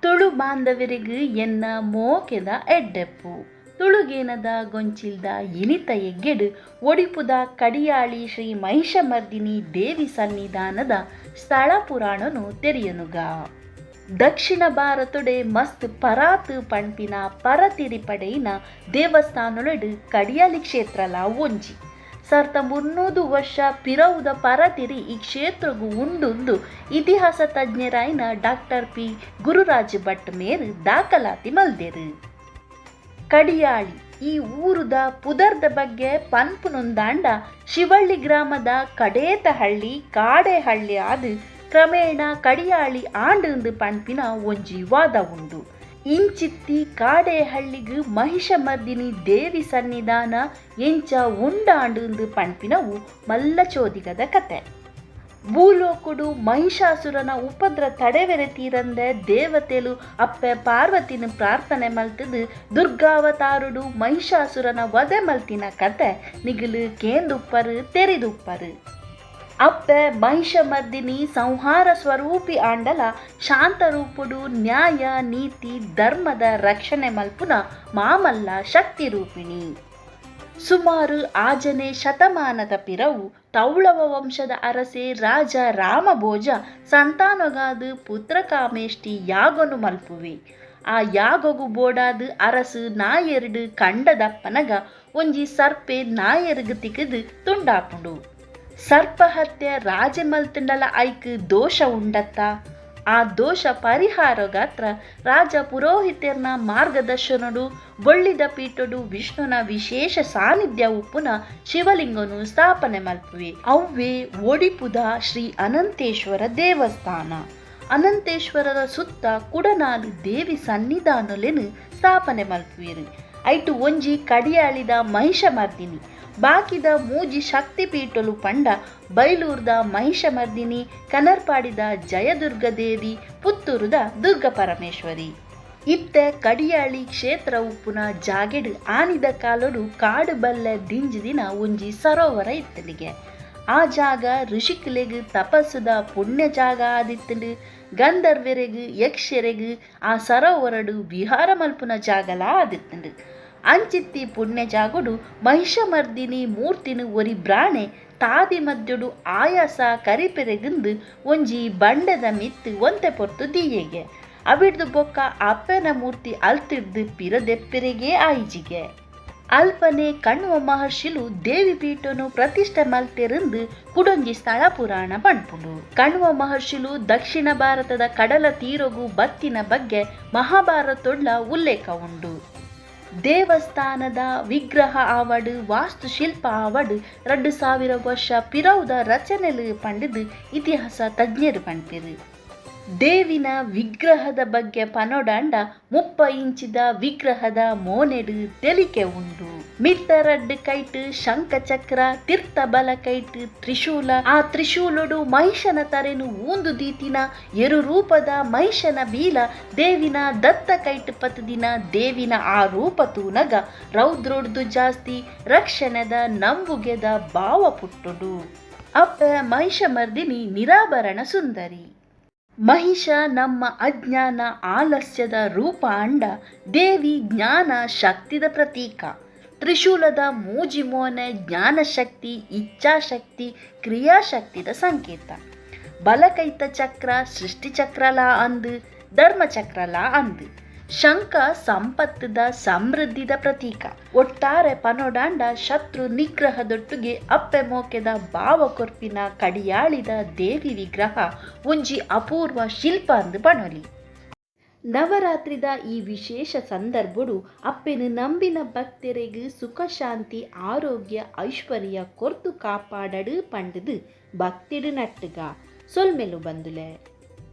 ತುಳು ಬಾಂಧವರಿಗೂ ಎನ್ನ ಮೋಕೆದ ಎಡ್ಡೆಪ್ಪು ತುಳುಗೇನದ ಗೊಂಚಿಲ್ದ ಇನಿತ ಎಗ್ಗೆಡು ಒಡಿಪುದ ಕಡಿಯಾಳಿ ಶ್ರೀ ಮಹಿಷಮರ್ದಿನಿ ದೇವಿ ಸನ್ನಿಧಾನದ ಸ್ಥಳ ಪುರಾಣನು ತೆರೆಯನುಗ. ದಕ್ಷಿಣ ಭಾರತೊಡೆ ಮಸ್ತ್ ಪರಾತು ಪಂಪಿನ ಪರತಿರಿಪಡೆಯಿನ ದೇವಸ್ಥಾನೊಳಡು ಕಡಿಯಾಳಿ ಕ್ಷೇತ್ರಲ ಒಂಜಿ. 1300 ವರ್ಷ ಪಿರವುದ ಪರತಿರಿ ಈ ಕ್ಷೇತ್ರಗೂ ಉಂಡುಂದು ಇತಿಹಾಸ ತಜ್ಞರಾಯಿನ ಡಾಕ್ಟರ್ ಪಿ ಗುರುರಾಜ್ ಭಟ್ ಮೇರು ದಾಖಲಾತಿ ಮಲ್ದೆರು. ಕಡಿಯಾಳಿ ಈ ಊರುದ ಪುದರ್ದ ಬಗ್ಗೆ ಪನ್ಪುನುಂದಾಂಡ ಶಿವಳ್ಳಿ ಗ್ರಾಮದ ಕಡೇತ ಹಳ್ಳಿ ಕಾಡೆ ಹಳ್ಳಿ ಆದು ಕ್ರಮೇಣ ಕಡಿಯಾಳಿ ಆಂಡು ಪನ್ಪಿನ ಒಂಜಿ ವಾದ ಉಂಡು. ಇಂಚಿತ್ತಿ ಕಾಡೆ ಹಳ್ಳಿಗು ಮಹಿಷಮರ್ದಿನಿ ದೇವಿ ಸನ್ನಿಧಾನ ಎಂಚ ಉಂಡಾಂಡು ಪನ್ಪಿನವು ಮಲ್ಲ ಚೋದಿಗದ ಕತೆ. ಭೂಲೋಕುಡು ಮಹಿಷಾಸುರನ ಉಪದ್ರ ತಡೆವೆರೆ ತೀರಂದ ದೇವತೆಲು ಅಪ್ಪೆ ಪಾರ್ವತಿನ ಪ್ರಾರ್ಥನೆ ಮಲ್ತದು ದುರ್ಗಾವತಾರುಡು ಮಹಿಷಾಸುರನ ವಧೆ ಮಲ್ತಿನ ಕತೆ ನಿಗಲು ಕೇಂದುಪ್ಪರು ತೆರೆದುಪ್ಪರು. ಅಪ್ಪೆ ಮಹಿಷಮರ್ದಿನಿ ಸಂಹಾರ ಸ್ವರೂಪಿ ಆಂಡಲ ಶಾಂತರೂಪುಡು ನ್ಯಾಯ ನೀತಿ ಧರ್ಮದ ರಕ್ಷಣೆ ಮಲ್ಪುನ ಮಾಮಲ್ಲ ಶಕ್ತಿ ರೂಪಿಣಿ. ಸುಮಾರು ಆಜನೆ ಶತಮಾನದ ಪಿರವು ತೌಳವ ವಂಶದ ಅರಸೆ ರಾಜ ರಾಮಭೋಜ ಸಂತಾನೊಗಾದು ಪುತ್ರ ಕಾಮೇಷ್ಟಿ ಯಾಗೊನು ಮಲ್ಪುವೆ. ಆ ಯಾಗೊಗು ಬೋಡಾದು ಅರಸು ನಾಯೆರಡು ಕಂಡದಪ್ಪನಗ ಒಂಜಿ ಸರ್ಪೆ ನಾಯೆರ್ಗು ತಿಕ್ಕದು ತುಂಡಾಪುಂಡು. ಸರ್ಪ ಹತ್ಯೆ ರಾಜೆ ಮಲ್ತಂಡಲ ಐಕ್ ದೋಷ ಉಂಡತ್ತ. ಆ ದೋಷ ಪರಿಹಾರಗಾತ್ರ ರಾಜ ಪುರೋಹಿತರ್ನ ಮಾರ್ಗದರ್ಶನಡು ಬೊಳ್ಳಿದ ಪೀಠಡು ವಿಷ್ಣುನ ವಿಶೇಷ ಸಾನ್ನಿಧ್ಯ ಉಪ್ಪುನ ಶಿವಲಿಂಗನು ಸ್ಥಾಪನೆ ಮಲ್ಪುವೆ. ಅವ್ವೇ ಒಡಿಪುದ ಶ್ರೀ ಅನಂತೇಶ್ವರ ದೇವಸ್ಥಾನ. ಅನಂತೇಶ್ವರರ ಸುತ್ತ ಕುಡನಾಲು ದೇವಿ ಸನ್ನಿಧಾನಲೆನು ಸ್ಥಾಪನೆ ಮಲ್ಪುವೆರು. ಐಟು ಒಂಜಿ ಕಡಿಯಾಳಿದ ಮಹಿಷಮರ್ದಿನಿ, ಬಾಕಿದ ಮೂಜಿ ಶಕ್ತಿಪೀಠಲು ಪಂಡ ಬೈಲೂರ್ದ ಮಹಿಷಮರ್ದಿನಿ, ಕನರ್ಪಾಡಿದ ಜಯದುರ್ಗದೇವಿ, ಪುತ್ತೂರುದ ದುರ್ಗ ಪರಮೇಶ್ವರಿ. ಇತ್ತೆ ಕಡಿಯಾಳಿ ಕ್ಷೇತ್ರ ಉಪ್ಪುನ ಜಾಗೆಡು ಆನಿದ ಕಾಲೊಡು ಕಾಡು ಬಲ್ಲೆ ದಿಂಜಿದಿನ ಒಂಜಿ ಸರೋವರ ಇತ್ತಲಿಗೆ. ಆ ಜಾಗ ಋಷಿಕಲೆಗು ತಪಸ್ಸುದ ಪುಣ್ಯ ಜಾಗ ಆದಿತ್ತಲು. ಗಂಧರ್ವರೆಗು ಯಕ್ಷರೆಗು ಆ ಸರೋವರಡು ವಿಹಾರ ಮಲ್ಪುನ ಜಾಗಲ ಆದಿತ್ತಂಡು. ಅಂಚಿತ್ತಿ ಪುಣ್ಯ ಜಾಗುಡು ಮಹಿಷಮರ್ದಿನಿ ಮೂರ್ತಿನು ಒರಿ ಬ್ರಾಣೆ ತಾದಿ ಮದ್ಯಡು ಆಯಾಸ ಕರಿಪೆರೆಗುಂದು ಒಂಜಿ ಬಂಡೆದ ಮಿತ್ತು ಒಂತೆ ಪೊರ್ತು ದೀಯೆಗೆ ಅವಿಡ್ದು ಬೊಕ್ಕ ಅಪ್ಪನ ಮೂರ್ತಿ ಅಲ್ತಿಡ್ದು ಪಿರದೆಪ್ಪೆರೆಗೆ ಆಯಿಜಿಗೆ. ಅಲ್ಪನೆ ಕಣ್ವ ಮಹರ್ಷಿಲು ದೇವಿ ಪೀಠನು ಪ್ರತಿಷ್ಠೆ ಮಲ್ತೆರಂದು ಕುಡೊಂಜಿ ಸ್ಥಳ ಪುರಾಣ ಪಂಪುಂಡು. ಕಣ್ವ ಮಹರ್ಷಿಲು ದಕ್ಷಿಣ ಭಾರತದ ಕಡಲ ತೀರಗು ಬತ್ತಿನ ಬಗ್ಗೆ ಮಹಾಭಾರತೊಡ್ಲ ಉಲ್ಲೇಖ ಉಂಡು. ದೇವಸ್ಥಾನದ ವಿಗ್ರಹ ಆವಡು ವಾಸ್ತುಶಿಲ್ಪ ಆವಡು 2000 ವರ್ಷ ಪಿರವುದ ರಚನೆಲು ಪಂಡಿದು ಇತಿಹಾಸ ತಜ್ಞರು ಪಂಪಿರು. ದೇವಿನ ವಿಗ್ರಹದ ಬಗ್ಗೆ ಪನೊಡಾಂಡ 30 ಇಂಚಿದ ವಿಗ್ರಹದ ಮೋನೆಡು ತೆಲಿಕೆ ಉಂಡು. ಮಿತ್ತರಡ್ಡು ಕೈಟ್ ಶಂಖಚಕ್ರ ತೀರ್ಥ ಬಲ ಕೈಟ್ ತ್ರಿಶೂಲ. ಆ ತ್ರಿಶೂಲುಡು ಮಹಿಷನ ತರೆನು ಊಂದು ದೀತಿನ ಎರು ರೂಪದ ಮಹಿಷನ ಬೀಲ ದೇವಿನ ದತ್ತ ಕೈಟ್ ಪತದಿನ ದೇವಿನ ಆ ರೂಪ ತೂನಗ ರೌದ್ರೊಡ್ದು ಜಾಸ್ತಿ ರಕ್ಷಣೆದ ನಂಬುಗೆದ ಭಾವ ಪುಟ್ಟುಡು. ಅಪ್ಪ ಮಹಿಷಮರ್ದಿನಿ ನಿರಾಭರಣ ಸುಂದರಿ. ಮಹಿಷ ನಮ್ಮ ಅಜ್ಞಾನ ಆಲಸ್ಯದ ರೂಪ ಅಂಡ ದೇವಿ ಜ್ಞಾನ ಶಕ್ತಿದ ಪ್ರತೀಕ. ತ್ರಿಶೂಲದ ಮೂಜಿ ಮೋನೆ ಜ್ಞಾನಶಕ್ತಿ ಇಚ್ಛಾಶಕ್ತಿ ಕ್ರಿಯಾಶಕ್ತಿದ ಸಂಕೇತ. ಬಲಕೈತ ಚಕ್ರ ಸೃಷ್ಟಿಚಕ್ರಲ ಅಂದು ಧರ್ಮಚಕ್ರಲ ಅಂದು. ಶಂಖ ಸಂಪತ್ತದ ಸಮೃದ್ಧಿದ ಪ್ರತೀಕ. ಒಟ್ಟಾರೆ ಪನೊಡಾಂಡ ಶತ್ರು ನಿಗ್ರಹದೊಟ್ಟಿಗೆ ಅಪ್ಪೆ ಮೋಕೆದ ಭಾವ ಕೊರ್ಪಿನ ಕಡಿಯಾಳಿದ ದೇವಿ ವಿಗ್ರಹ ಒಂಜಿ ಅಪೂರ್ವ ಶಿಲ್ಪ ಅಂದು ಪಣೊಲಿ. ನವರಾತ್ರಿದ ಈ ವಿಶೇಷ ಸಂದರ್ಭಡು ಅಪ್ಪೆನು ನಂಬಿನ ಭಕ್ತರೆಗು ಸುಖ ಶಾಂತಿ ಆರೋಗ್ಯ ಐಶ್ವರ್ಯ ಕೊರ್ತು ಕಾಪಾಡಡು ಪಂಡದು ಭಕ್ತಿಡು ನಟ್ಟುಗ ಸೊಲ್ಮೆಲು ಬಂದುಲೆ.